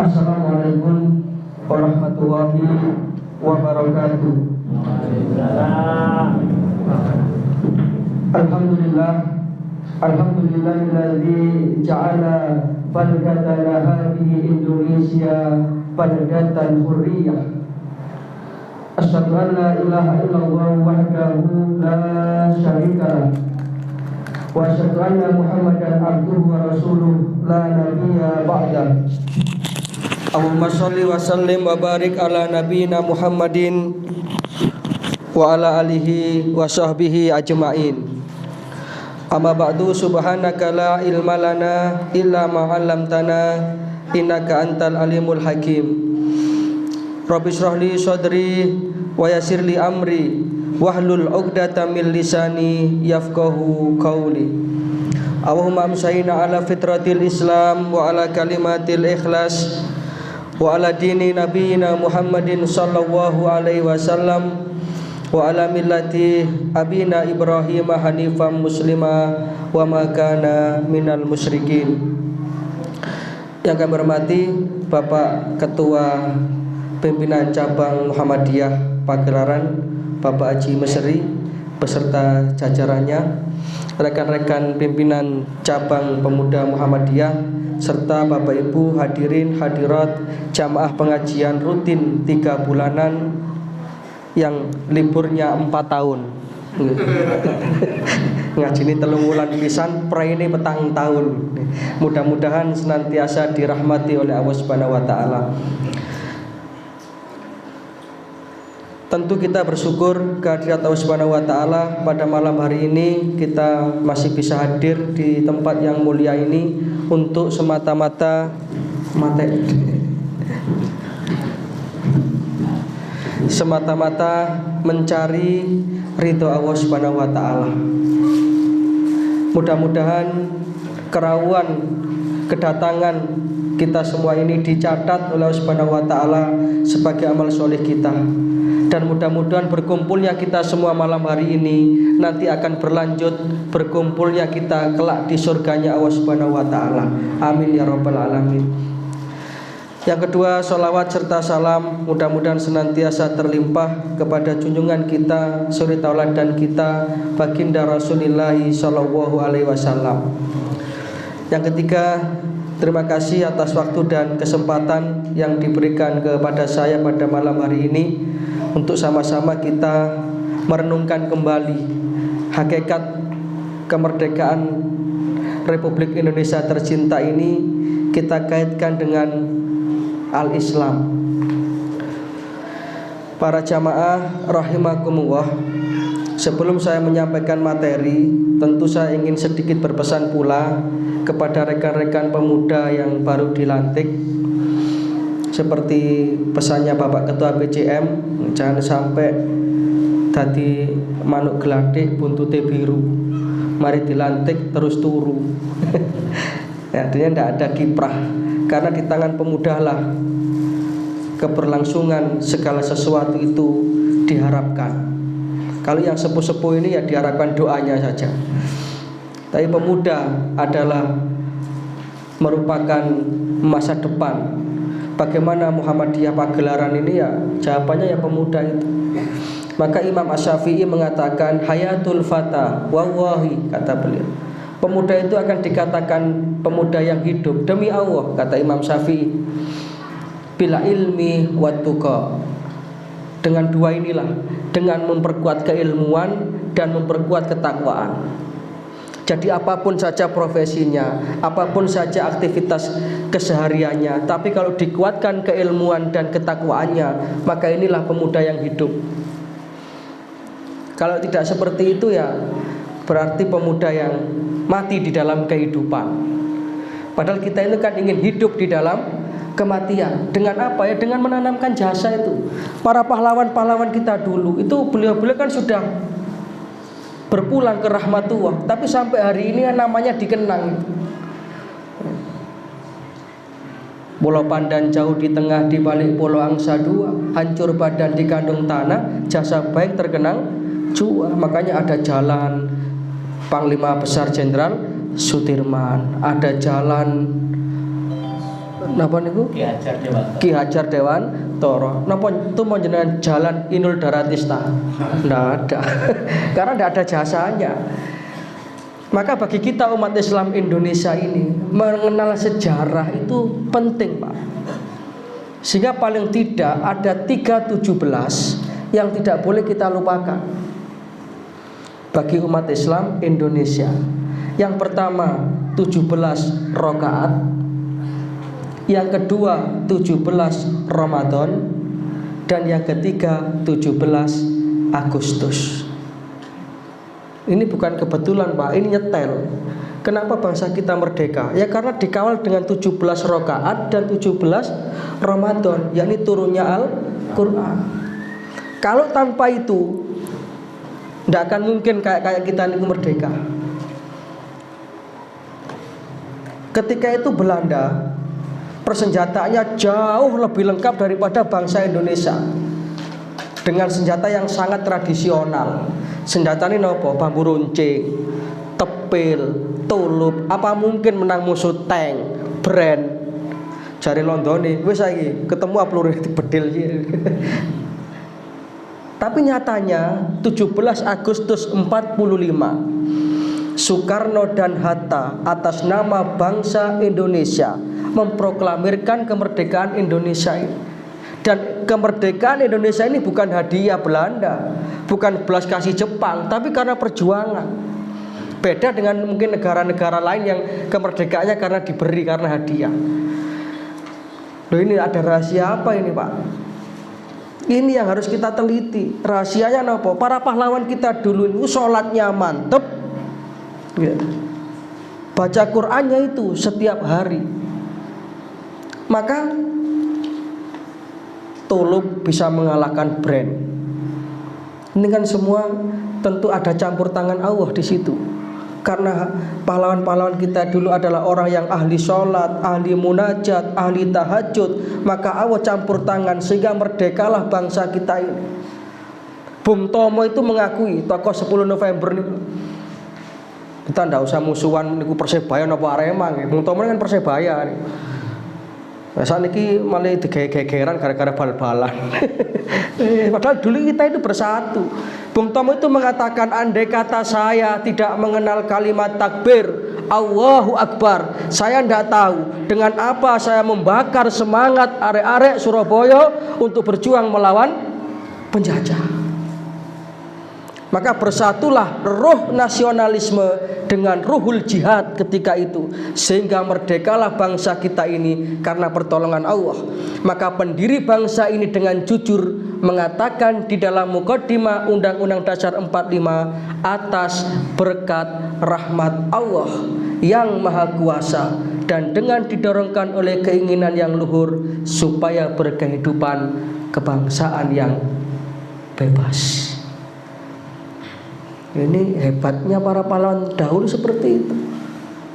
Assalamualaikum warahmatullahi wabarakatuh. Alhamdulillah, alhamdulillahilladzi ja'ala baldatana hadhihi Indonesia baldatan hurriyah. Asyhadu an la ilaha illallah wahdahu la syarika lah, wa asyhadu anna Muhammadan abduhu wa rasuluh la nabiyya ba'dah. Allahumma sholli wa sallim wa barik ala nabiyyina Muhammadin wa ala alihi wa sahbihi ajma'in. Amma ba'du, subhanaka la ilma lana illa ma 'allamtana innaka antal alimul hakim. Rabbi shrah li sadri wa yassir li amri wahlul 'uqdatam min lisani yafqahu qawli. Allahumma amsayna ala fitratil Islam wa ala kalimatil ikhlas wa ala dini nabiyina Muhammadin sallallahu alaihi wasallam wa ala millati abina Ibrahim hanifam muslima wa ma kana minal musyrikin. Yang kami hormati Bapak Ketua Pimpinan Cabang Muhammadiyah Pagelaran, Bapak Haji Mesri beserta jajarannya, rekan-rekan pimpinan Cabang Pemuda Muhammadiyah, serta Bapak Ibu hadirin hadirat jamaah pengajian rutin 3 bulanan yang liburnya 4 tahun. Ngaji ini 3 bulan pisan, pra ini petang tahun. Mudah-mudahan senantiasa dirahmati oleh Allah Subhanahu wa taala. Tentu kita bersyukur kehadirat Allah Subhanahu wa taala pada malam hari ini kita masih bisa hadir di tempat yang mulia ini untuk semata-mata mencari ridho Allah Subhanahu wa taala. Mudah-mudahan kerawan kedatangan kita semua ini dicatat oleh Allah Subhanahu wa taala sebagai amal soleh kita. Dan mudah-mudahan berkumpulnya kita semua malam hari ini nanti akan berlanjut berkumpulnya kita kelak di surganya Allah Subhanahu wa taala. Amin ya rabbal alamin. Yang kedua, sholawat serta salam mudah-mudahan senantiasa terlimpah kepada junjungan kita, suri tauladan kita, baginda Rasulullah sallallahu alaihi wasallam. Yang ketiga, terima kasih atas waktu dan kesempatan yang diberikan kepada saya pada malam hari ini untuk sama-sama kita merenungkan kembali hakikat kemerdekaan Republik Indonesia tercinta ini, kita kaitkan dengan al-Islam. Para jamaah rahimakumullah, sebelum saya menyampaikan materi, tentu saya ingin sedikit berpesan pula kepada rekan-rekan pemuda yang baru dilantik. Seperti pesannya Bapak Ketua BCM, jangan sampai tadi manuk geladik buntute biru, mari dilantik terus turu. Artinya tidak ada kiprah, karena di tangan pemuda lah keberlangsungan segala sesuatu itu diharapkan. Kalau yang sepuh-sepuh ini ya diharapkan doanya saja. Tapi pemuda adalah merupakan masa depan. Bagaimana Muhammadiyah Pagelaran ini, ya jawabannya ya pemuda itu. Maka Imam Asy-Syafi'i mengatakan hayatul fata wallahi, kata beliau, pemuda itu akan dikatakan pemuda yang hidup demi Allah, kata Imam Syafi'i, bila ilmi wa tuqa. Dengan dua inilah, dengan memperkuat keilmuan dan memperkuat ketakwaan. Jadi apapun saja profesinya, apapun saja aktivitas kesehariannya, tapi kalau dikuatkan keilmuan dan ketakwaannya, maka inilah pemuda yang hidup. Kalau tidak seperti itu, ya berarti pemuda yang mati di dalam kehidupan. Padahal kita ini kan ingin hidup di dalam kematian. Dengan apa ya? Dengan menanamkan jasa itu. Para pahlawan-pahlawan kita dulu itu, beliau-beliau kan sudah berpulang ke rahmatullah, tapi sampai hari ini namanya dikenang. Pulau Pandan jauh di tengah, di balik Pulau Angsa dua, hancur badan di kandung tanah, jasa baik terkenang jua. Makanya ada jalan Panglima Besar Jenderal Sudirman, ada jalan Napa niku? Ki Hajar Dewantara. Napa itu jenengan Jalan Inul Daratista? Nggak ada. Karena tidak ada jasanya. Maka bagi kita umat Islam Indonesia ini mengenal sejarah itu penting, Pak. Sehingga paling tidak ada 317 yang tidak boleh kita lupakan bagi umat Islam Indonesia. Yang pertama 17 rakaat, yang kedua 17 Ramadan, dan yang ketiga 17 Agustus. Ini bukan kebetulan, Pak, ini nyetel. Kenapa bangsa kita merdeka? Ya karena dikawal dengan 17 rakaat dan 17 Ramadan, yakni turunnya Al-Quran. Kalau tanpa itu tidak akan mungkin kayak kita ini merdeka. Ketika itu Belanda persenjataannya jauh lebih lengkap daripada bangsa Indonesia, dengan senjata yang sangat tradisional. Senjata ini nopo? Bambu runcing, tepil, tulup. Apa mungkin menang musuh tank, brand. Jari Londone, wis saiki ketemu peluru bedil sih. Tapi nyatanya 17 Agustus 45 Soekarno dan Hatta atas nama bangsa Indonesia memproklamirkan kemerdekaan Indonesia ini. Dan kemerdekaan Indonesia ini bukan hadiah Belanda, bukan belas kasih Jepang, tapi karena perjuangan. Beda dengan mungkin negara-negara lain yang kemerdekaannya karena diberi, karena hadiah. Loh, ini ada rahasia apa ini, Pak? Ini yang harus kita teliti. Rahasianya apa? Para pahlawan kita dulu itu sholatnya mantep, baca Qur'annya itu setiap hari. Maka Tulup bisa mengalahkan brand. Ini kan semua tentu ada campur tangan Allah di situ. Karena pahlawan-pahlawan kita dulu adalah orang yang ahli sholat, ahli munajat, ahli tahajud. Maka Allah campur tangan sehingga merdekalah bangsa kita ini. Bung Tomo itu mengakui tokoh 10 November ini. Kita tidak usah musuhan niku Persebaya napa Arema nggih. Bung Tomo kan Persebaya nih. Nah, saat ini malah digegeran gara-gara bal-balan. Padahal dulu kita itu bersatu. Bung Tomo itu mengatakan, andai kata saya tidak mengenal kalimat takbir, Allahu Akbar, saya tidak tahu dengan apa saya membakar semangat arek-arek Surabaya untuk berjuang melawan penjajah. Maka bersatulah roh nasionalisme dengan ruhul jihad ketika itu, sehingga merdekalah bangsa kita ini karena pertolongan Allah. Maka pendiri bangsa ini dengan jujur mengatakan di dalam muqaddimah Undang-Undang Dasar 45, atas berkat rahmat Allah yang maha kuasa dan dengan didorongkan oleh keinginan yang luhur supaya berkehidupan kebangsaan yang bebas. Ini hebatnya para pahlawan dahulu seperti itu.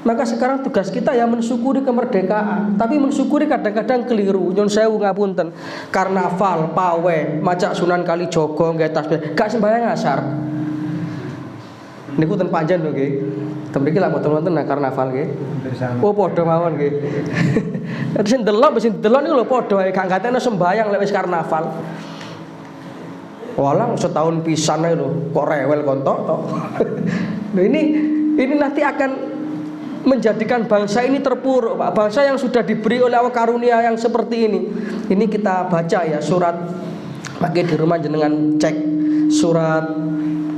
Maka sekarang tugas kita ya mensyukuri kemerdekaan. Tapi mensyukuri kadang-kadang keliru. Nyun sewu ngapunten. Karnaval, pawe, macak Sunan Kalijogo, nggih tasbih, gak sembahyang asar. Niku ten panjen lho nggih. Ten mriki lak mboten wonten karnaval nggih. Oh padha mawon nggih. Sing delok niku lho padha ae, gak ngateno sembahyang lek wis karnaval. Walang setahun pisan ae lho, kok rewel kontok tok. Nah, ini nanti akan menjadikan bangsa ini terpuruk, Pak. Bangsa yang sudah diberi oleh Allah karunia yang seperti ini. Ini kita baca ya surat, pakai di rumah jenengan cek surat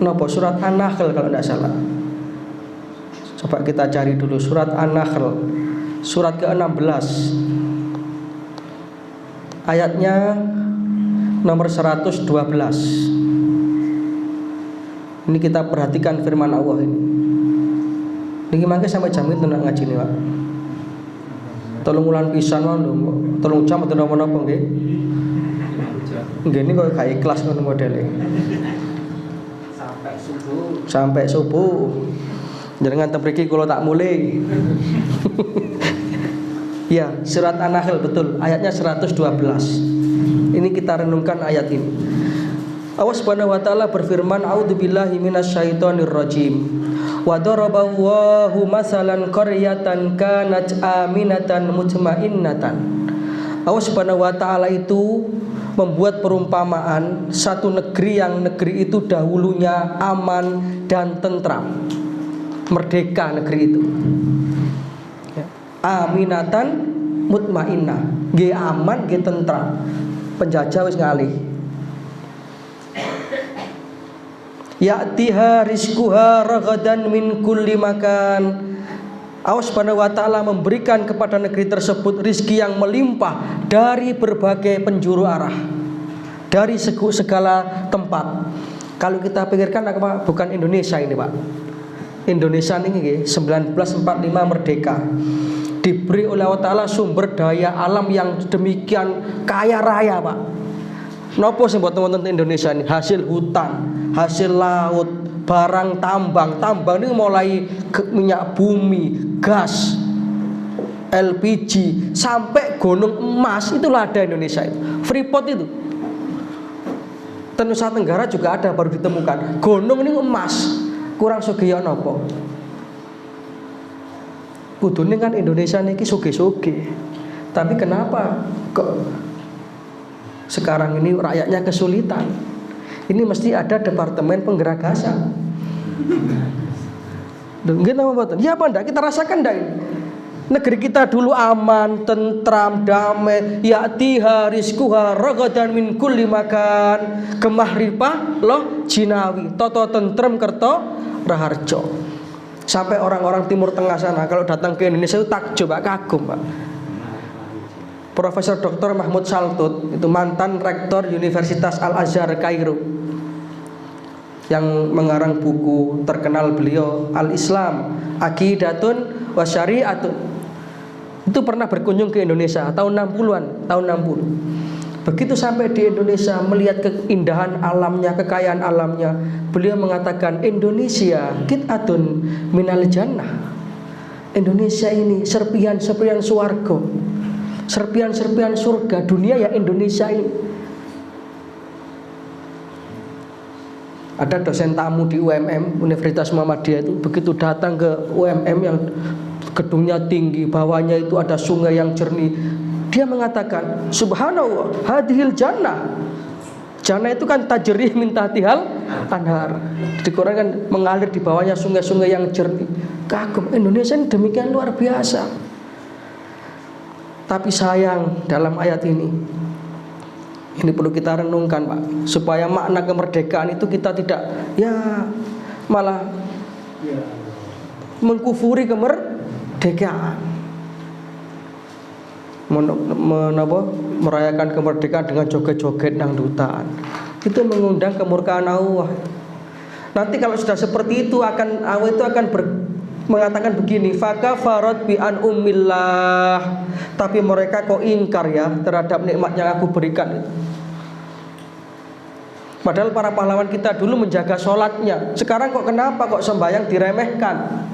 nopo, surat An-Nahl kalau tidak salah. Coba kita cari dulu surat An-Nahl, surat ke-16, ayatnya nomor 112. Ini kita perhatikan firman Allah ini. Niki mangke sampai jam itu nak ngaji nih, Pak. Tolong ulan pisan lho, tolong jam atau napa-napa nggih. Nggih ini kok gak ikhlas ngono modele. Sampai subuh. Jenengan teng mriki kula tak mulai. Ya, surat An-Nahl betul, ayatnya 112. Ini kita renungkan ayat ini. Allah Subhanahu wa taala berfirman, a'udzubillahi minasyaitonir rajim. Wa daraballahu masalan qaryatan kanat aminatan mutmainnatan. Allah Subhanahu wa taala itu membuat perumpamaan satu negeri yang negeri itu dahulunya aman dan tentram. Merdeka negeri itu. Aminatan mutmainnah, nggih aman nggih tentram. Penjajah wis ngalih. Ya'tiha rizquha ragadan min kulli makan. Allah Subhanahu wa taala memberikan kepada negeri tersebut rizki yang melimpah dari berbagai penjuru arah, dari segala tempat. Kalau kita pikirkan bukan Indonesia ini, Pak. Indonesia ini 1945 merdeka, diberi oleh Allah Ta'ala sumber daya alam yang demikian kaya raya, Pak. Nopo sih buat teman-teman Indonesia ini? Hasil hutan, hasil laut, barang tambang. Tambang ini mulai minyak bumi, gas, LPG, sampai gunung emas, itulah ada Indonesia itu. Freeport itu. Nusa Tenggara juga ada, baru ditemukan. Gunung ini emas. Kurang sugih nopo. Kudune kan Indonesia niki sugih-sugih. Tapi kenapa kok sekarang ini rakyatnya kesulitan? Ini mesti ada departemen penggeragasan. Nggih napa mboten? Ya apa ndak kita rasakan ndak ini? Negeri kita dulu aman, tentram, damai, ya'tiha rizquha ragadan min kulli makan, kemahripah loh jinawi, toto tentrem kerto raharjo. Sampai orang-orang Timur Tengah sana kalau datang ke Indonesia itu takjub, kagum, Pak. Profesor Dr. Mahmud Saltut itu mantan rektor Universitas Al-Azhar Kairo, yang mengarang buku terkenal beliau Al-Islam Aqidatun wa Syari'atun. Itu pernah berkunjung ke Indonesia tahun 60-an, tahun 60. Begitu sampai di Indonesia melihat keindahan alamnya, kekayaan alamnya, beliau mengatakan Indonesia qit'atun minal jannah. Indonesia ini serpian-serpian swarga. Serpian-serpian surga dunia ya Indonesia ini. Ada dosen tamu di UMM Universitas Muhammadiyah itu begitu datang ke UMM yang gedungnya tinggi, bawahnya itu ada sungai yang jernih. Dia mengatakan, subhanallah, hadhil jannah. Jannah itu kan tajrih min tahtihal anhar. Di Quran kan mengalir di bawahnya sungai-sungai yang jernih. Kagum, Indonesia ini demikian luar biasa. Tapi sayang dalam ayat ini perlu kita renungkan, Pak, supaya makna kemerdekaan itu kita tidak malah mengkufuri kemerdekaan, merayakan kemerdekaan dengan joget-joget dangdutan. Itu mengundang kemurkaan Allah. Nanti kalau sudah seperti itu Allah itu akan mengatakan begini, fakafarat bi an ummillah. Tapi mereka kok ingkar ya terhadap nikmat yang aku berikan itu. Padahal para pahlawan kita dulu menjaga sholatnya. Sekarang kok kenapa kok sembahyang diremehkan?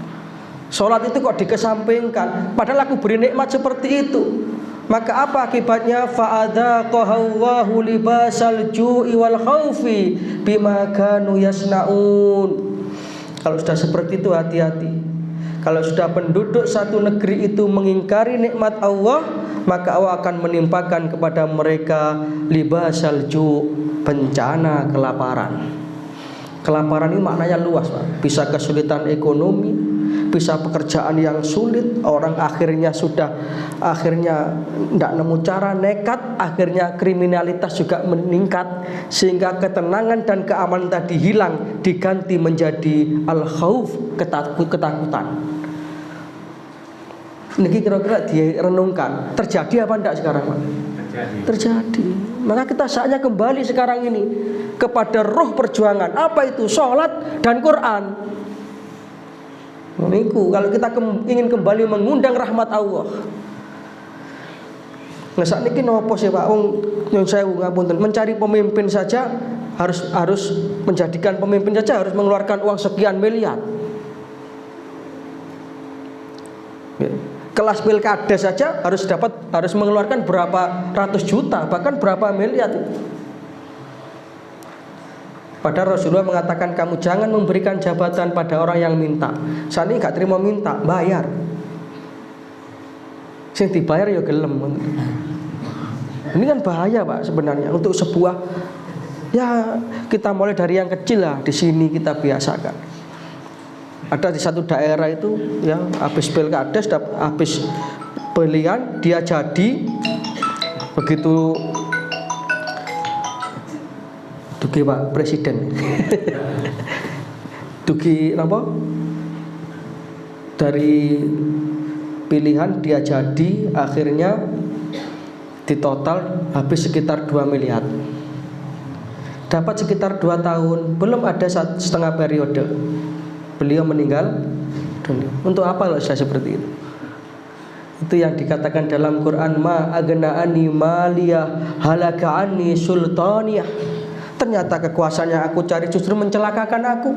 Sholat itu kok dikesampingkan? Padahal aku beri nikmat seperti itu. Maka apa akibatnya? Fa'adzaqahallahu libasal ju'i wal khaufi bima kanu yasnaun. Kalau sudah seperti itu hati-hati. Kalau sudah penduduk satu negeri itu mengingkari nikmat Allah, maka Allah akan menimpakan kepada mereka libasal ju', bencana kelaparan. Kelaparan ini maknanya luas, Pak. Bisa kesulitan ekonomi, bisa pekerjaan yang sulit, orang akhirnya tidak nemu cara, nekat, akhirnya kriminalitas juga meningkat, sehingga ketenangan dan keamanan tadi hilang, diganti menjadi al-khauf, ketakutan. Ini kira-kira direnungkan, terjadi apa tidak sekarang, Pak? Terjadi. Maka kita saatnya kembali sekarang ini kepada roh perjuangan. Apa itu? Sholat dan Quran. Niku kalau kita ingin kembali mengundang rahmat Allah. Nah saat ini nopo sih Pak? Yang saya ngapunten, mencari pemimpin saja harus menjadikan pemimpin saja harus mengeluarkan uang sekian miliar. Kelas pilkada saja harus mengeluarkan berapa ratus juta, bahkan berapa miliar. Padahal Rasulullah mengatakan kamu jangan memberikan jabatan pada orang yang minta. Saat ini gak terima minta, bayar. Sing dibayar ya gelem. Ini kan bahaya Pak sebenarnya untuk sebuah, ya kita mulai dari yang kecil lah di sini kita biasakan. Ada di satu daerah itu ya habis pilkades, habis pilihan dia jadi begitu dugi Pak Presiden. Dugi apa? Dari pilihan dia jadi akhirnya di total habis sekitar 2 miliar. Dapat sekitar 2 tahun, belum ada setengah periode beliau meninggal dunia. Untuk apa loh saya seperti itu? Itu yang dikatakan dalam Quran, ma aghna'ani maliyah halaka anni sultaniyah. Ternyata kekuasaan yang aku cari justru mencelakakan aku.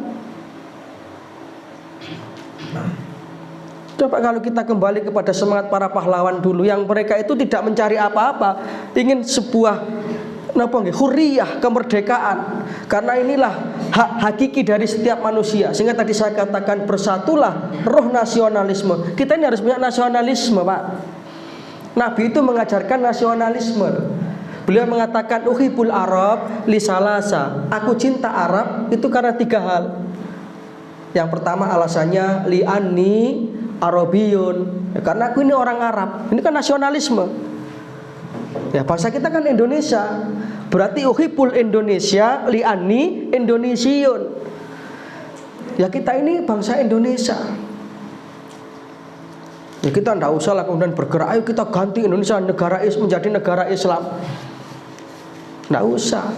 Coba kalau kita kembali kepada semangat para pahlawan dulu, yang mereka itu tidak mencari apa-apa, ingin sebuah hurriyah, kemerdekaan. Karena inilah hak hakiki dari setiap manusia. Sehingga tadi saya katakan bersatulah roh nasionalisme. Kita ini harus punya nasionalisme, Pak. Nabi itu mengajarkan nasionalisme. Beliau mengatakan uhibul Arab li salasa. Aku cinta Arab itu karena 3 hal. Yang pertama alasannya li anni Arabiyun, ya, karena aku ini orang Arab. Ini kan nasionalisme. Ya bangsa kita kan Indonesia. Berarti uhibul Indonesia li anni Indonesiun. Ya kita ini bangsa Indonesia. Ya kita tidak usah lah kemudian bergerak, ayo kita ganti Indonesia menjadi negara Islam. Tidak usah.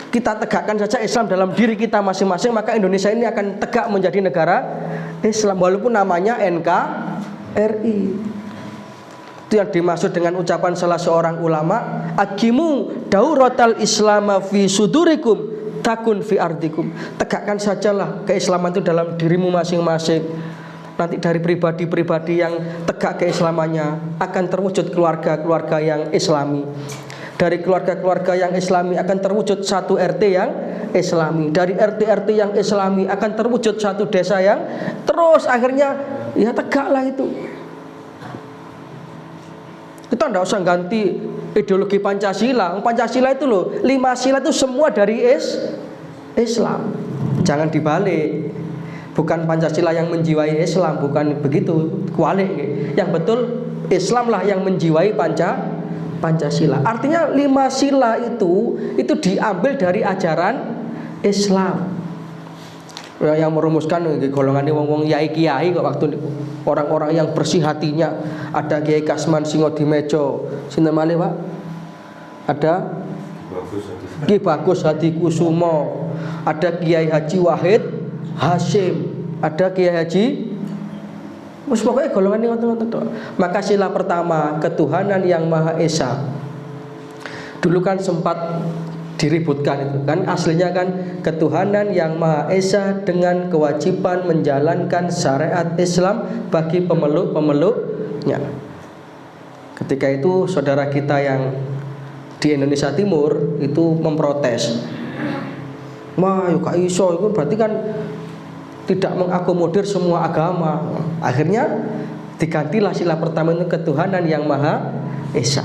Kita tegakkan saja Islam dalam diri kita masing-masing, maka Indonesia ini akan tegak menjadi negara Islam walaupun namanya NKRI. Itu yang dimaksud dengan ucapan salah seorang ulama, aqimu dauratal islama fi sudurikum takun fi ardikum. Tegakkan sajalah keislaman itu dalam dirimu masing-masing. Nanti dari pribadi-pribadi yang tegak keislamannya akan terwujud keluarga-keluarga yang islami. Dari keluarga-keluarga yang islami akan terwujud satu RT yang islami. Dari RT-RT yang islami akan terwujud satu desa yang terus akhirnya ya tegaklah itu. Kita tidak usah ganti ideologi Pancasila. Pancasila itu loh, 5 sila itu semua dari Islam. Jangan dibalik. Bukan Pancasila yang menjiwai Islam, bukan begitu. Kualik. Yang betul Islamlah yang menjiwai Pancasila. Artinya 5 sila itu diambil dari ajaran Islam. Yang merumuskan golongan ini wong-wong kiai kok waktu itu. Orang-orang yang bersih hatinya. Ada Kiai Kasman Singodimedjo. Sinten malih, Pak? Ada Ki Bagus Hadikusumo. Ada Kiai Haji Wahid Hasyim. Ada Kiai Haji pokoknya golongan ini ngoten-ngoten tok. Maka sila pertama ketuhanan yang Maha Esa. Dulu kan sempat diributkan itu kan, aslinya kan ketuhanan yang Maha Esa dengan kewajiban menjalankan syariat Islam bagi pemeluk-pemeluknya. Ketika itu saudara kita yang di Indonesia Timur itu memprotes. Wah, yo gak iso, itu berarti kan tidak mengakomodir semua agama. Akhirnya digantilah sila pertama itu ketuhanan yang Maha Esa.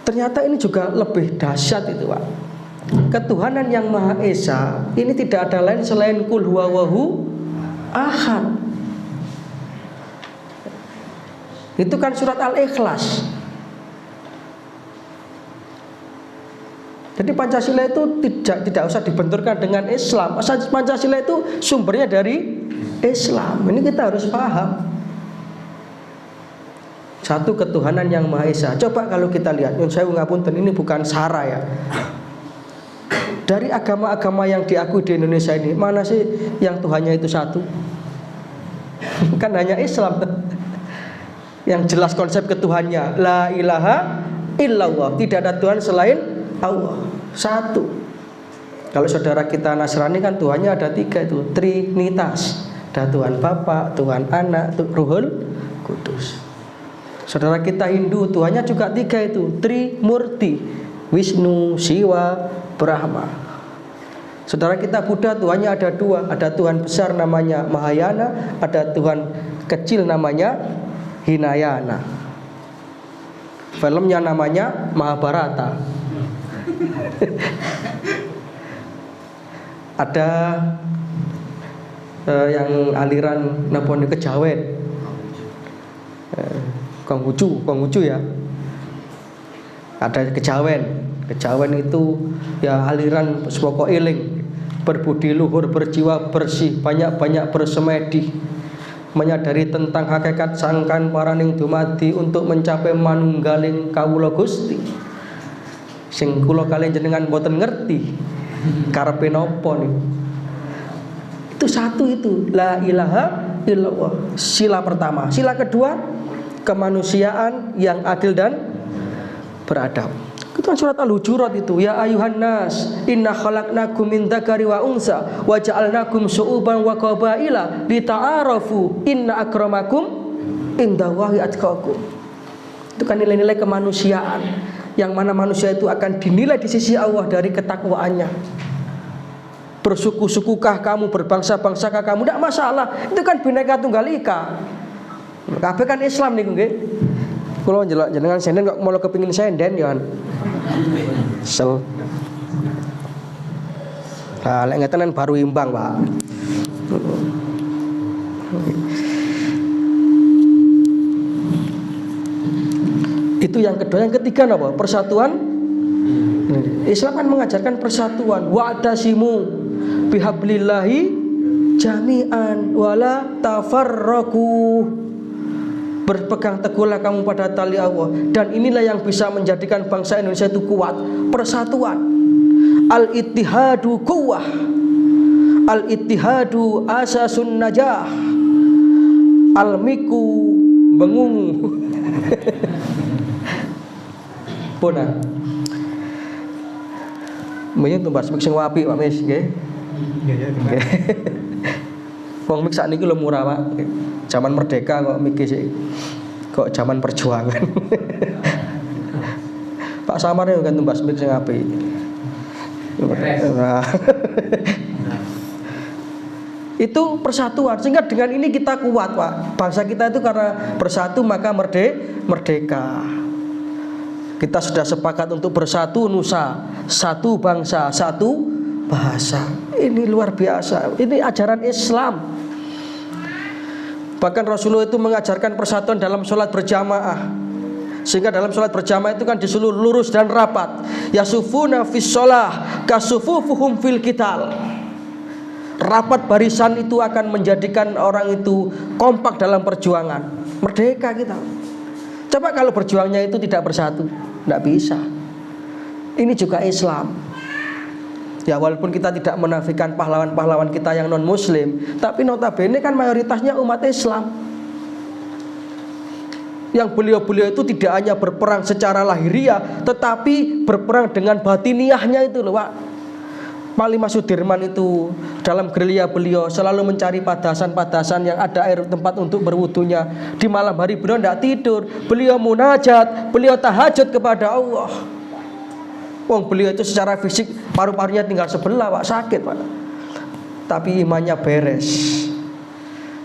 Ternyata ini juga lebih dahsyat itu, Pak. Ketuhanan yang Maha Esa ini tidak ada lain selain kul huwallahu ahad. Itu kan surat Al-Ikhlas. Jadi Pancasila itu tidak usah dibenturkan dengan Islam. Pancasila itu sumbernya dari Islam. Ini kita harus paham. Satu ketuhanan yang Maha Esa. Coba kalau kita lihat, nyun sewu ngapunten, ini bukan sara ya. Dari agama-agama yang diakui di Indonesia ini, mana sih yang Tuhannya itu satu? Kan hanya Islam yang jelas konsep ketuhannya. La ilaha illallah. Tidak ada Tuhan selain Allah, satu. Kalau saudara kita Nasrani kan Tuhannya ada 3 itu, Trinitas. Ada Tuhan Bapa, Tuhan Anak, Ruhul Kudus. Saudara kita Hindu Tuhannya juga 3 itu, Trimurti, Wisnu, Siwa, Brahma. Saudara kita Buddha Tuhannya ada dua. Ada Tuhan besar namanya Mahayana, ada Tuhan kecil namanya Hinayana. Filmnya namanya Mahabharata. Ada yang aliran Napone Kejawen, Konghucu ya. Ada Kejawen itu ya aliran Swoko Eling, berbudi luhur, berjiwa bersih, banyak bersemedi, menyadari tentang hakikat sangkan paraning dumadi untuk mencapai manunggaling kawula Gusti. Sing kula kalian jenengan mboten ngerti karepe napa niku. Itu satu itu, la ilaha illallah. Sila pertama. Sila kedua, kemanusiaan yang adil dan beradab. Itu kan surat Al-Hujurat itu. Ya ayuhan nas, inna khalaqnakum min dzakari wa unsa wa ja'alnakum syu'uban wa qabaila lita'arafu inna akramakum indallahi atqakum. Itu kan nilai-nilai kemanusiaan, yang mana manusia itu akan dinilai di sisi Allah dari ketakwaannya. Bersuku-sukukah kamu, berbangsa-bangsakah kamu, tidak masalah. Itu kan Bhinneka Tunggal Ika. Kabeh kan Islam niku nggih. Kula njelok jenengan senden kok malah kepengin senden ya. Sel. Nah, lek ngeten baru imbang, Pak. Itu yang kedua. Yang ketiga apa? Persatuan. Islam kan mengajarkan persatuan. Wa'tasimu bihablillahi jami'an wala tafarraqu. Berpegang teguhlah kamu pada tali Allah. Dan inilah yang bisa menjadikan bangsa Indonesia itu kuat. Persatuan. Al-ittihadu quwwah. Al-ittihadu asasun najah. Al-miku bengungu. Puna. Mungkin tumbas mik sing apik Pak Mis nggih. Nggih. Wong mik sakniki lho murah Pak. Zaman merdeka kok mik sik. Kok zaman perjuangan. Pak Samar yo kan tumbas mik sing apik. Nah. Itu persatuan, sehingga dengan ini kita kuat Pak. Bangsa kita itu karena bersatu maka merdeka. Kita sudah sepakat untuk bersatu nusa, satu bangsa, satu bahasa. Ini luar biasa. Ini ajaran Islam. Bahkan Rasulullah itu mengajarkan persatuan dalam sholat berjamaah. Sehingga dalam sholat berjamaah itu kan disuruh lurus dan rapat. Yasufuna fis sholah kasufufuhum fil qital. Rapat barisan itu akan menjadikan orang itu kompak dalam perjuangan. Merdeka kita. Coba kalau berjuangnya itu tidak bersatu, tidak bisa. Ini juga Islam. Ya walaupun kita tidak menafikan pahlawan-pahlawan kita yang non muslim, tapi notabene kan mayoritasnya umat Islam. Yang beliau-beliau itu tidak hanya berperang secara lahiriah, tetapi berperang dengan batiniahnya itu loh Pak. Panglima Sudirman itu dalam gerilya beliau selalu mencari padasan-padasan yang ada air tempat untuk berwudunya. Di malam hari beliau tidak tidur, beliau munajat, beliau tahajud kepada Allah. Wong beliau itu secara fisik paru-parunya tinggal sebelah Pak, sakit Pak. Tapi imannya beres.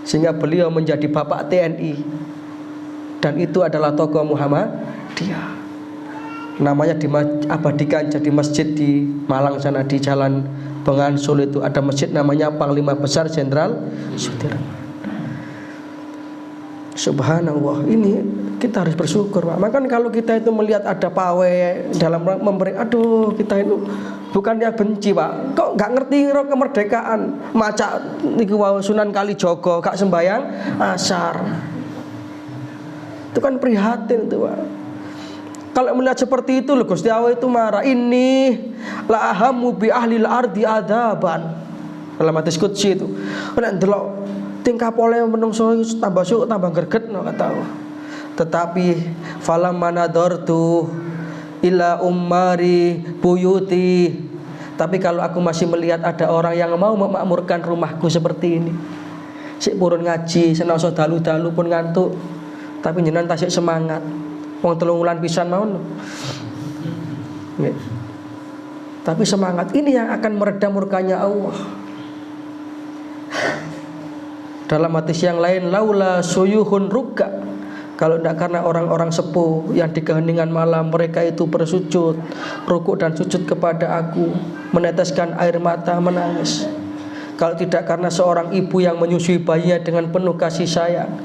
Sehingga beliau menjadi bapak TNI. Dan itu adalah tokoh Muhammadiyah. Namanya diabadikan jadi masjid di Malang sana, di Jalan Bengawan Solo itu ada masjid namanya Panglima Besar Jenderal Sudirman. Subhanallah, ini kita harus bersyukur Pak. Makanya kalau kita itu melihat ada pawai dalam memberi, aduh kita itu bukannya benci Pak. Kok nggak ngerti kemerdekaan? Maca niku wau Sunan Kalijaga gak sembayang asar. Itu kan prihatin itu Pak. Kalau melihat seperti itu loh Gusti Allah itu marah. Ini la ahamu bi ahlil ardi adaban. Dalam hadis qudsi itu. Nek ndelok tingkah pole menungso tambah syuk tambah greget no kata Allah. Tetapi falam manadortu ila ummari buyuti. Tapi kalau aku masih melihat ada orang yang mau memakmurkan rumahku seperti ini. Sik purun ngaji, senasa dalu-dalu pun ngantuk. Tapi jenengan tasik semangat. Wong 3 wulan pisan mawon. Tapi semangat ini yang akan meredam murkanya Allah. Dalam hadis yang lain, laula suyuhun rukka, kalau tidak karena orang-orang sepuh yang di keheningan malam mereka itu bersujud, rukuk dan sujud kepada aku, meneteskan air mata, menangis. Kalau tidak karena seorang ibu yang menyusui bayinya dengan penuh kasih sayang,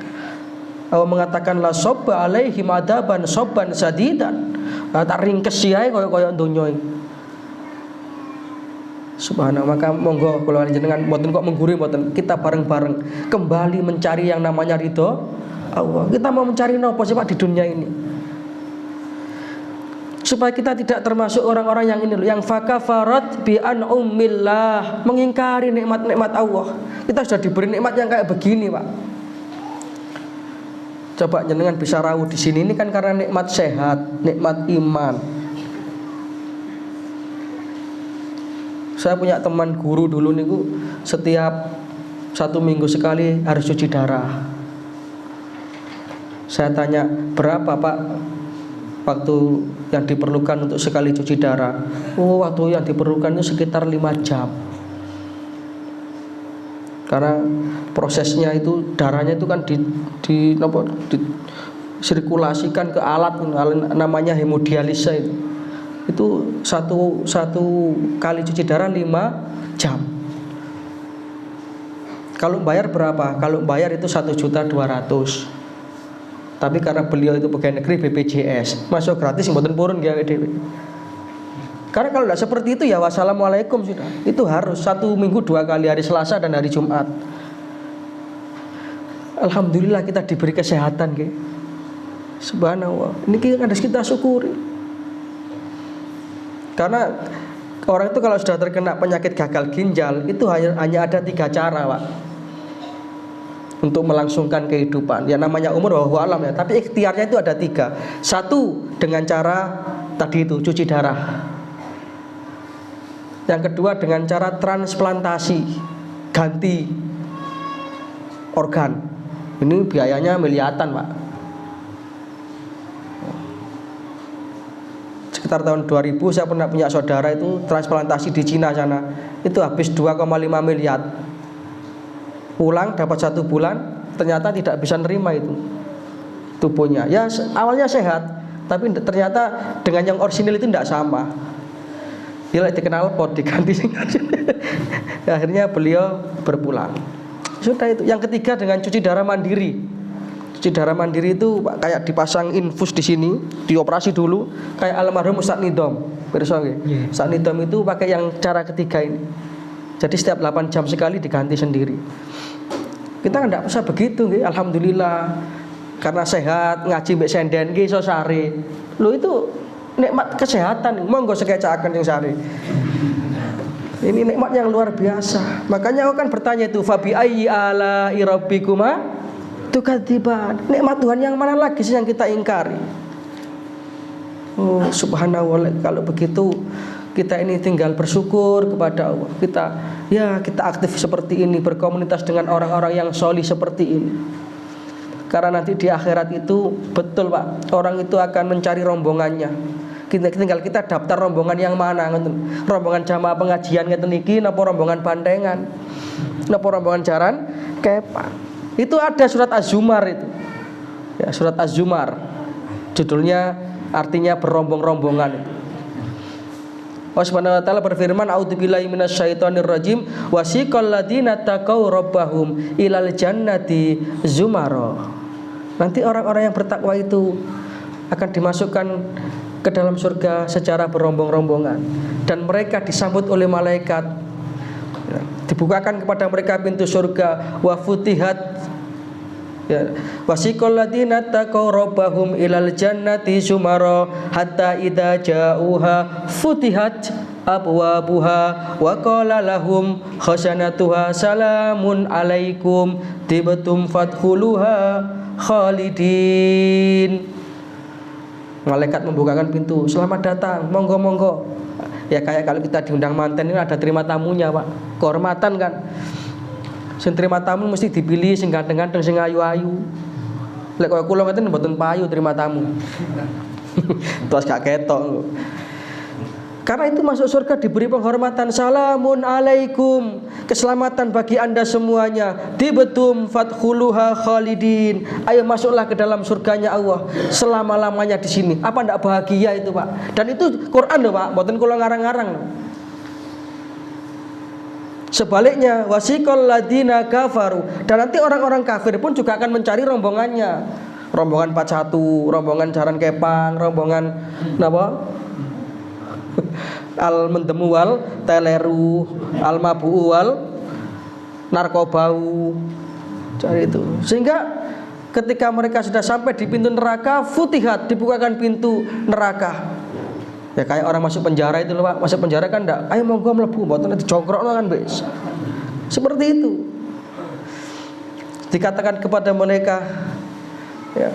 Allah mengatakan la sobba alaihim adaban sobban sadidan, tak ringkes siai koyo donya. Subhanallah. Maka monggo kula jenengan mboten kok mengguri, mboten, kita bareng-bareng kembali mencari yang namanya ridho Allah. Kita mau mencari nopo sih Pak di dunia ini? Supaya kita tidak termasuk orang-orang yang ini loh, yang fakafarat bi an'umillah, mengingkari nikmat-nikmat Allah. Kita sudah diberi nikmat yang kayak begini, Pak. Coba jenengan bisa rawuh di sini, ini kan karena nikmat sehat, nikmat iman. Saya punya teman guru dulu niku, setiap 1 minggu sekali harus cuci darah. Saya tanya, berapa Pak waktu yang diperlukan untuk sekali cuci darah? Oh, waktu yang diperlukan itu sekitar 5 jam. Karena prosesnya itu darahnya itu kan disirkulasikan ke alat namanya hemodialisa itu. Itu satu kali cuci darah 5 jam. Kalau bayar berapa? Kalau bayar itu 1.200.000. Tapi karena beliau itu pegawai negeri BPJS, masuk gratis mboten purun nggih awake dhewe. Karena kalau tidak seperti itu ya wassalamualaikum sudah. Itu harus 1 minggu 2 kali, hari Selasa dan hari Jumat. Alhamdulillah kita diberi kesehatan nggih. Subhanallah. Ini harus kita syukuri. Karena orang itu kalau sudah terkena penyakit gagal ginjal itu hanya ada 3 cara, Pak, untuk melangsungkan kehidupan. Ya namanya umur wallahu alam ya, tapi ikhtiarnya itu ada 3. 1 dengan cara tadi itu cuci darah. Yang kedua dengan cara transplantasi, ganti organ. Ini biayanya miliaran, Pak. Sekitar tahun 2000 saya pernah punya saudara itu transplantasi di Cina sana. Itu habis 2,5 miliar. Pulang dapat 1 bulan, ternyata tidak bisa nerima itu tubuhnya. Ya awalnya sehat, tapi ternyata dengan yang orisinil itu tidak sama. Dia dikenal pot diganti. Akhirnya beliau berpulang. Sudah itu. Yang ketiga dengan cuci darah mandiri. Cuci darah mandiri itu kayak dipasang infus di sini, dioperasi dulu, kayak almarhum Ustaz Nidom. Pirsa nggih. Ustaz Nidom itu pakai yang cara ketiga ini. Jadi setiap 8 jam sekali diganti sendiri. Kita kan tidak bisa begitu nggih. Alhamdulillah. Karena sehat, ngaji mbek senden nggih iso sare. Lho itu nikmat kesehatan, monggo sekecakan yang sari. Ini nikmat yang luar biasa. Makanya aku kan bertanya itu, fabi ayyi ala rabbikuma tukadziban. Nikmat Tuhan yang mana lagi sih yang kita ingkari? Oh, subhanallah. Kalau begitu kita ini tinggal bersyukur kepada Allah. Kita aktif seperti ini, berkomunitas dengan orang-orang yang solih seperti ini. Karena nanti di akhirat itu betul Pak, orang itu akan mencari rombongannya. Tinggal kita daftar rombongan yang mana, rombongan jamaah pengajian ngeten iki napa rombongan bandengan, napa rombongan jaran kepa. Itu ada surat Az-Zumar itu. Ya, surat Az-Zumar. Judulnya artinya berombong-rombongan itu. Allah Subhanahu wa taala berfirman, a'udzubillahi minasyaitonir rajim, wasiqal ladzina taqaw rabbahum ilal jannati zumara. Nanti orang-orang yang bertakwa itu akan dimasukkan ke dalam surga secara berombong-rombongan, dan mereka disambut oleh malaikat. Dibukakan kepada mereka pintu surga, wa futihat wasiqal ladzina taqaw rabbahum ilal jannati zumara hatta idza ja'uha futihat abwabuha wa qala lahum khasanatuha salamun alaikum tibtum fadkhuluha khalidin. Malaikat membukakan pintu, selamat datang, monggo-monggo. Ya kayak kalau kita diundang manten ini ada terima tamunya, Pak. Kehormatan kan. Sing terima tamu mesti dipilih sing ganteng-ganteng, sing ayu-ayu. Lek koyo kula ngeten mboten payu terima tamu. Terus gak ketok. Karena itu masuk surga diberi penghormatan, salamun alaikum, keselamatan bagi anda semuanya, tibtum fadkhuluha khalidin, ayo masuklah ke dalam surganya Allah selama-lamanya di sini. Apa ndak bahagia itu Pak? Dan itu Quran loh Pak, mboten kula ngarang-ngarang. Sebaliknya wasiqal ladina kafaru, dan nanti orang-orang kafir pun juga akan mencari rombongannya. Rombongan 41, rombongan Jaran Kepang, rombongan napa? Al mendemuwal teleru, al mabuwal narkobau, cari itu. Sehingga ketika mereka sudah sampai di pintu neraka, futihat, dibukakan pintu neraka. Ya kayak orang masuk penjara itu loh Pak. Masuk penjara kan enggak, ayo monggo mlebu, mboten dijongkrokno kan wis. Seperti itu. Dikatakan kepada mereka, ya,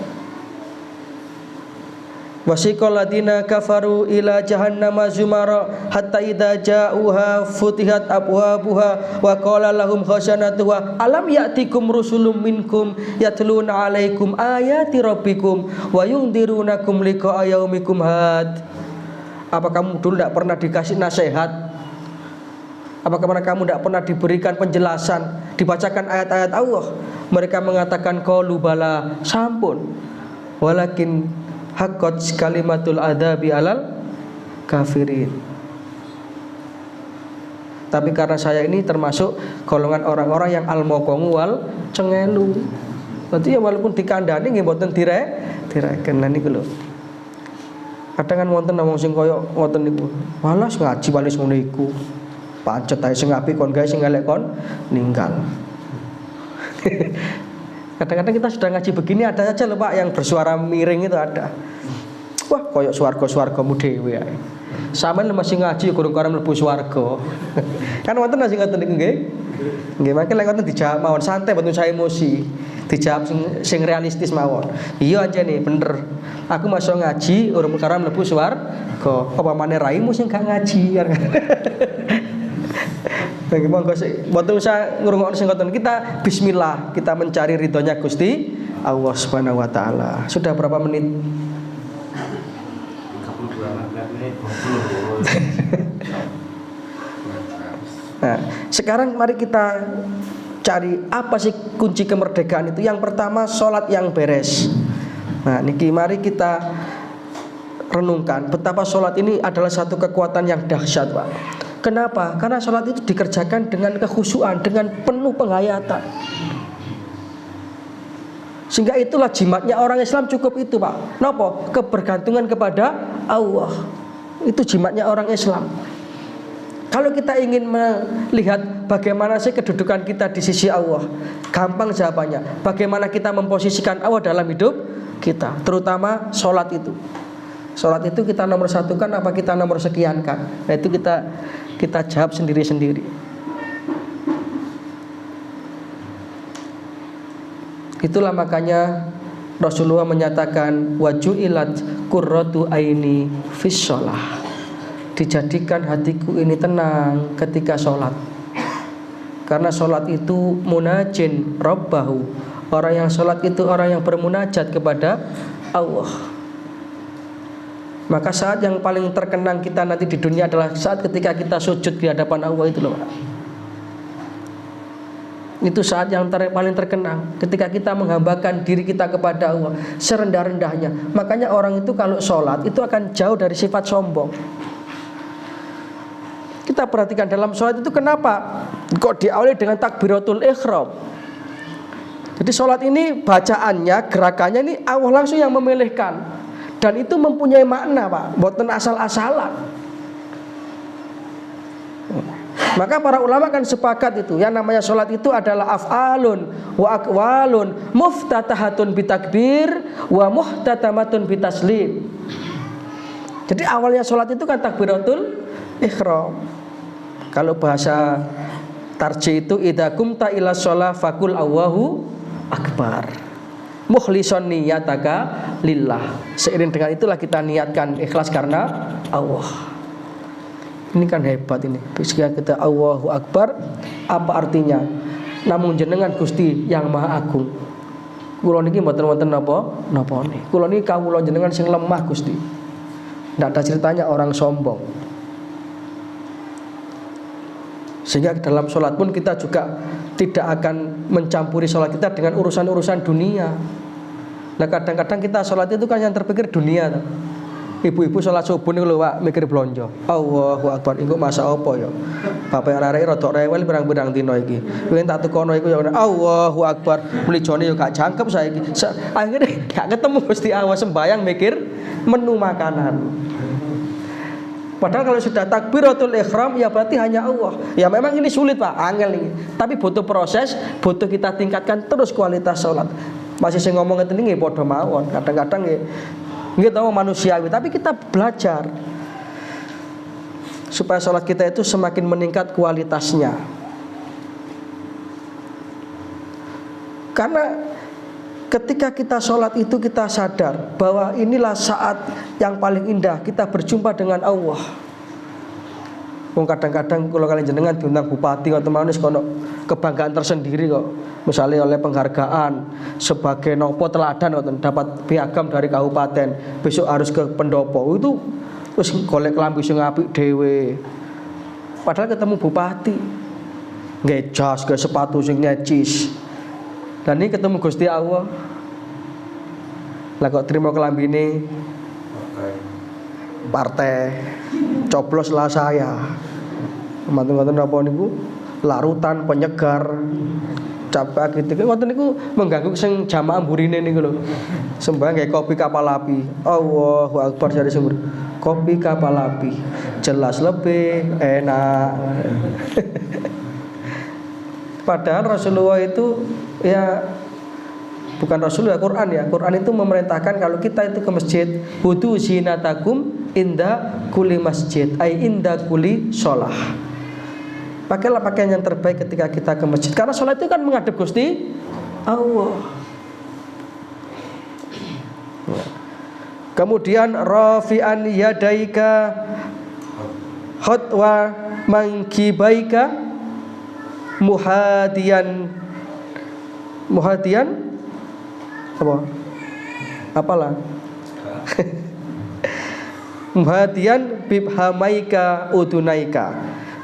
wasiqal ladina kafaru ila jahannama zumara hatta idza ja'uha futihat abwabuha wa qala lahum khasanatuha alam ya'tikum rusulun minkum yatluna 'alaikum ayati rabbikum wa yundirunakum liqa'a yaumikum had. Apa kamu dulu tidak pernah dikasih nasihat? Apakah kamu tidak pernah diberikan penjelasan, dibacakan ayat-ayat Allah? Mereka mengatakan qalu bala, sampun, walakin haqqat kalimatul adabi alal kafirin. Tapi karena saya ini termasuk golongan orang-orang yang al-mokongu wal cengelu. Berarti ya walaupun dikandani nggih mboten direken niku lho. Kadang kan wonten wong sing kaya ngoten niku. Malas ngaji walis ngono iku. Pancet ae sing apik kon gawe sing elek kon ninggal. Kadang-kadang kita sudah ngaji begini ada saja loh Pak yang bersuara miring itu ada. Wah, koyok swarga-swargamu dhewe ae. Sampeyan masih ngaji kurang karo mlebu swarga. Kan wonten sing ngoten niku nggih. Nggih, mangke lek ngoten dijawab mawon santai mboten saya emosi. Dijawab sing realistis mawon. Iya aja nih, bener. Aku masuk ngaji urung perkara mlebu swarga. Apa maneh raimu sing gak ngaji. Bagi monggo mboten usah ngrungokno sing ngoten. Kita bismillah, kita mencari ridhonya Gusti Allah Subhanahu wa taala. Sudah berapa menit? 32 menit. Nah, sekarang mari kita cari apa sih kunci kemerdekaan itu. Yang pertama, sholat yang beres. Nah, niki mari kita renungkan betapa sholat ini adalah satu kekuatan yang dahsyat, Pak. Kenapa? Karena sholat itu dikerjakan dengan kekhusyuan, dengan penuh penghayatan. Sehingga itulah jimatnya orang Islam cukup itu, Pak. Napa? Kebergantungan kepada Allah. Itu jimatnya orang Islam. Kalau kita ingin melihat bagaimana sih kedudukan kita di sisi Allah, gampang jawabannya. Bagaimana kita memposisikan Allah dalam hidup kita, terutama sholat itu. Sholat itu kita nomor satukan apa kita nomor sekiankan? Nah, itu kita jawab sendiri-sendiri. Itulah makanya Rasulullah menyatakan waju'ilat qurratu aini fis shalah. Dijadikan hatiku ini tenang ketika sholat. Karena sholat itu munajin rabbahu. Orang yang sholat itu orang yang bermunajat kepada Allah. Maka saat yang paling terkenang kita nanti di dunia adalah saat ketika kita sujud di hadapan Allah itu loh, Pak. Itu saat yang paling terkenang ketika kita menghambakan diri kita kepada Allah serendah-rendahnya. Makanya orang itu kalau sholat itu akan jauh dari sifat sombong. Kita perhatikan dalam sholat itu kenapa kok diawali dengan takbiratul ihram. Jadi sholat ini bacaannya, gerakannya ini Allah langsung yang memilihkan. Dan itu mempunyai makna, Pak, boten asal-asalan. Maka para ulama kan sepakat itu, yang namanya sholat itu adalah af'alun wa aqwalun muftatahatun bitakbir wa muhtatamatun bitaslim. Jadi awalnya sholat itu kan takbiratul ihram. Kalau bahasa tarji itu idza qumta ila shalah faqul Allahu akbar. Mukhlishon niyataka lillah. Seiring dengan itulah kita niatkan ikhlas karena Allah. Ini kan hebat ini. Ketika kita Allahu akbar, apa artinya? Namun jenengan Gusti yang Maha Agung. Kula niki mboten wonten napa-napane. Kula niki kawula jenengan sing lemah Gusti. Ndak ada ceritanya orang sombong. Sehingga dalam sholat pun kita juga tidak akan mencampuri sholat kita dengan urusan-urusan dunia. Nah kadang-kadang kita sholat itu kan yang terpikir dunia. Ibu-ibu sholat subuh nih lho Pak mikir blonjo. Allahu Akbar, iku masa apa ya? Bapak arek rodok rewel pirang-pirang dina iki. Wingi tak tekono iku ya Allahu Akbar, muli jone yo gak jangkep saiki. Akhirnya gak ketemu Gusti Allah sembayang mikir menu makanan. Padahal kalau sudah takbiratul ihram ya berarti hanya Allah. Ya memang ini sulit Pak, angel ini. Tapi butuh proses, butuh kita tingkatkan terus kualitas sholat. Masih saya ngomong ngeten nggih padha mawon. Kadang-kadang nggih tahu manusiawi, tapi kita belajar supaya sholat kita itu semakin meningkat kualitasnya. Karena ketika kita sholat itu kita sadar bahwa inilah saat yang paling indah kita berjumpa dengan Allah. Kadang-kadang kalau kalian jenengan diundang bupati atau manis kono kebanggaan tersendiri kok. Misalnya oleh penghargaan sebagai nopo teladan atau dapat piagam dari kabupaten, besok harus ke pendopo itu terus golek lampu sing apik dhewe. Padahal ketemu bupati nggak jas, nggak sepatu sing necis. Dan ini ketemu Gusti Allah. Lah kok terima kelambine partai cobloslah saya. Manten-manten napa niku larutan penyegar capek gitu. Ngoten niku mengganggu sing jamaah burine niku lho. Sembahyang kayak kopi kapal api. Allahu Akbar dari sumber. Kopi kapal api jelas lebih enak. Padahal Rasulullah itu ya bukan Rasulullah, Quran ya. Quran itu memerintahkan kalau kita itu ke masjid, wudu zinatakum inda kulli masjid, ay inda kulli sholah. Pakailah pakaian yang terbaik ketika kita ke masjid. Karena sholat itu kan menghadap Gusti Allah. Kemudian rafi'an yadaika khutwa mangkibaika muhadian apa? Apalah? Muhadian bibhamaika udunaika.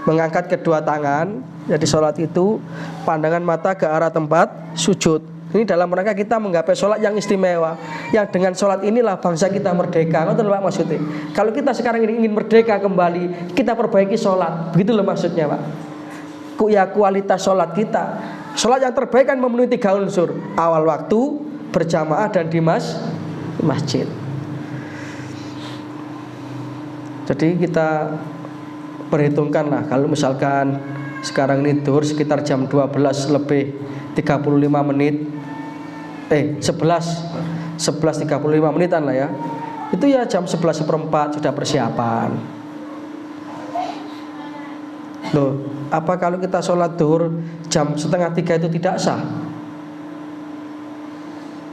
Mengangkat kedua tangan. Jadi sholat itu pandangan mata ke arah tempat sujud. Ini dalam rangka kita menggapai sholat yang istimewa. Yang dengan sholat inilah bangsa kita merdeka. Ngoten Pak maksudnya. Kalau kita sekarang ini ingin merdeka kembali, kita perbaiki sholat. Begitu loh maksudnya Pak. Ya kualitas sholat kita. Sholat yang terbaik kan memenuhi 3 unsur. Awal waktu, berjamaah, dan di masjid. Jadi kita perhitungkanlah kalau misalkan sekarang ini duhur sekitar jam 12 lebih 35 menit 11.35 menitan lah ya. Itu ya jam 11:04 sudah persiapan. Loh, apa kalau kita sholat duhur jam 2:30 itu tidak sah?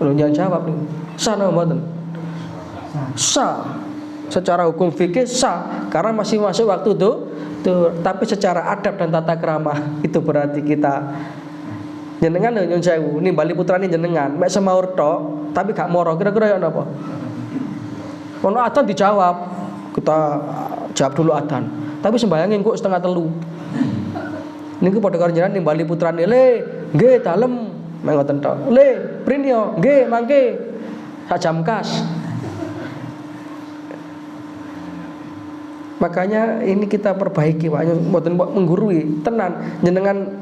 Loh, jangan jawab nih. Sah no mboten? Sah. Secara hukum fikih sah karena masih masuk waktu tuh. Tapi secara adab dan tata krama itu berarti kita jenengan nyun sewu nimbali putrane jenengan mek semaur tok tapi gak moro kira-kira ya napa? Ono adzan dijawab. Kita jawab dulu adzan. Tapi sembayangin kok 2:30. Niku padha karo jenengan nimbali putrane le nggih dalem mengoten tok. Le prinyo nggih mangke sak jam kas. Makanya ini kita perbaiki Pak, mboten menggurui, tenan jenengan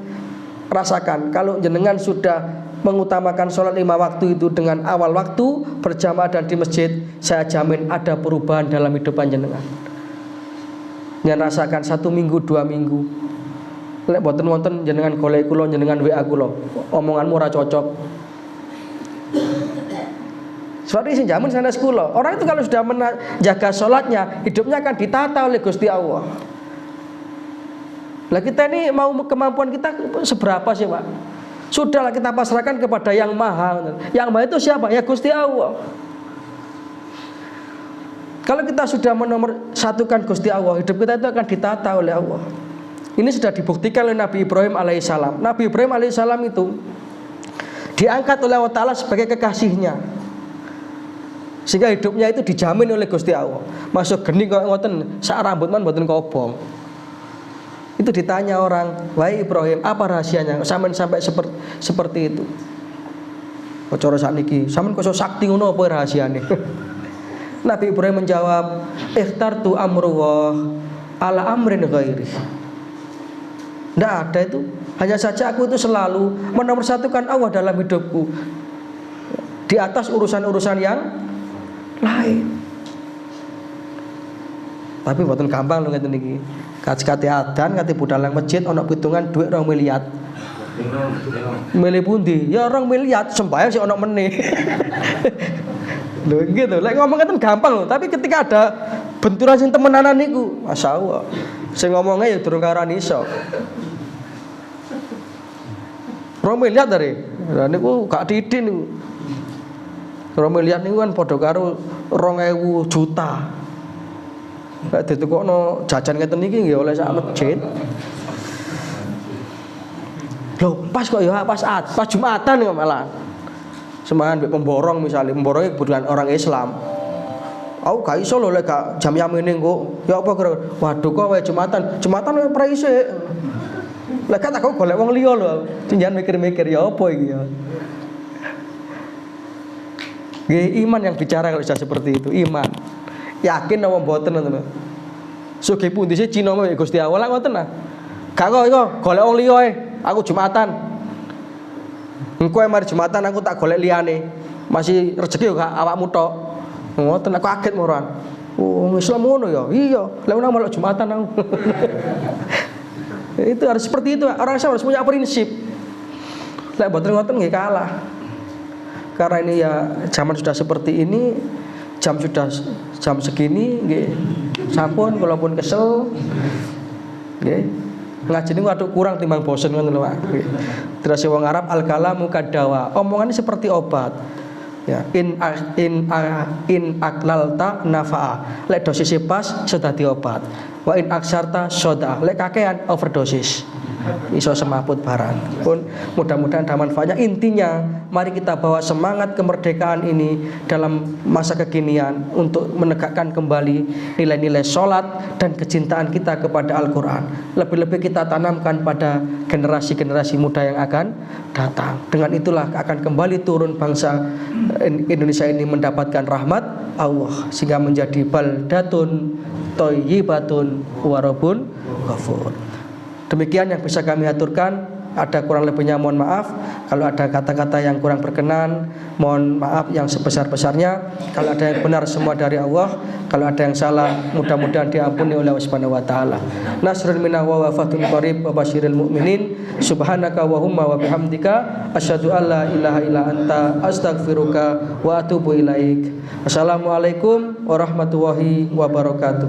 rasakan kalau jenengan sudah mengutamakan sholat 5 waktu itu dengan awal waktu berjamaah dan di masjid, saya jamin ada perubahan dalam hidup jenengan. Jangan rasakan 1 minggu 2 minggu. Lek mboten wonten jenengan golek kula, jenengan WA kula, omonganmu ora cocok. Seperti sing jamin sanes kula. Orang itu kalau sudah menjaga sholatnya, hidupnya akan ditata oleh Gusti Allah. Lah kita ini mau kemampuan kita seberapa sih Pak? Sudahlah kita pasrahkan kepada yang maha. Yang maha itu siapa? Ya Gusti Allah. Kalau kita sudah menomorsatukan Gusti Allah, hidup kita itu akan ditata oleh Allah. Ini sudah dibuktikan oleh Nabi Ibrahim alaihissalam. Nabi Ibrahim alaihissalam itu diangkat oleh Allah Ta'ala sebagai kekasihnya, sehingga hidupnya itu dijamin oleh Gusti Allah. Masuk geni kok ngoten, sak rambut man mboten kobong. Itu ditanya orang, "Wahai Ibrahim, apa rahasianya sampean sampai seperti itu?" Cara sakniki, sampean kok sakti ngono apa rahasiane? Nabi Ibrahim menjawab, "Ikhtartu amrullah ala amrin ghairi." Tidak ada itu. Hanya saja aku itu selalu menomorsatukan Allah dalam hidupku di atas urusan-urusan yang lain. Tapi mboten gampang lho ngeten iki. Kate adan, kate budal nang masjid ana pitungan dhuwit 2 miliar. Milih pundi? Ya 2 miliar sembayang sik ana meneh. Lho gitu. Lek ngomong ngeten gampang lho, tapi ketika ada benturan sing temenanan niku, masyaallah. Sing ngomongnya ya durung karan iso. 2 miliar dari. Lah niku gak didik niku. 2 miliar niku kan padha karo 2000 juta. Lek ditukokno jajan ngeten iki nggih oleh sak masjid. Loh, pas kok ya pas Jumatan kok malah. Semangan mbek pemborong misalnya, pemborongnya kebetulan orang Islam. Aku gak iso lho lek gak jam yamene kok. Ya apa kira? Waduh kok wae Jumatan wae praise. Lek tak kok golek wong liya lho. Jangan mikir-mikir ya apa iki ya. Nggih, iman yang bicara kalau sudah seperti itu, iman. Yakin apa mboten ngoten. Sugih pundi sih Cina wae Gusti Allah ngoten nah. Gak kok iku golek wong liya ae. Aku Jumatan. Engko mari Jumatan aku tak golek liyane. Masih rezeki yo gak awakmu tok. Ngoten aku kaget moran. Oh, Islam ngono ya. Iya, lek nang malah Jumatan aku. Itu harus seperti itu. Orang Islam harus punya prinsip. Lek mboten ngoten nggih kalah. Karena ini ya zaman sudah seperti ini, jam segini nggih. Sampun kalaupun kesel nggih. Ngaji niku waduh kurang timbang bosen ngoten lho Pak. Terus wong Arab al-kalamu kadawa. Omongannya seperti obat. Ya, in aklalta nafa'a. Lek dosis pas sudah diobat. Wa in aksarta soda. Lek kakean overdosis. Iso semaput barang. Pun mudah-mudahan ada manfaatnya. Intinya, mari kita bawa semangat kemerdekaan ini dalam masa kekinian untuk menegakkan kembali nilai-nilai sholat dan kecintaan kita kepada Al-Quran. Lebih-lebih kita tanamkan pada generasi-generasi muda yang akan datang. Dengan itulah akan kembali turun bangsa Indonesia ini mendapatkan rahmat Allah sehingga menjadi baldatun thayyibatun wa rabbun ghafur. Demikian yang bisa kami aturkan. Ada kurang lebihnya mohon maaf. Kalau ada kata-kata yang kurang berkenan, mohon maaf yang sebesar-besarnya. Kalau ada yang benar semua dari Allah. Kalau ada yang salah mudah-mudahan diampuni oleh Allah Subhanahu wa taala. Nasrun minna wa wafatun qarib wa basyiril mu'minin. Subhanaka wa humma wa bihamdika asyhadu an la ilaha illa anta astaghfiruka wa atubu ilaik. Assalamualaikum warahmatullahi wabarakatuh.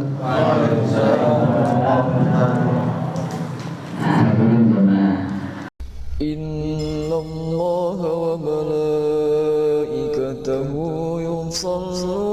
Inna Allah wa malaikatahu yusalluna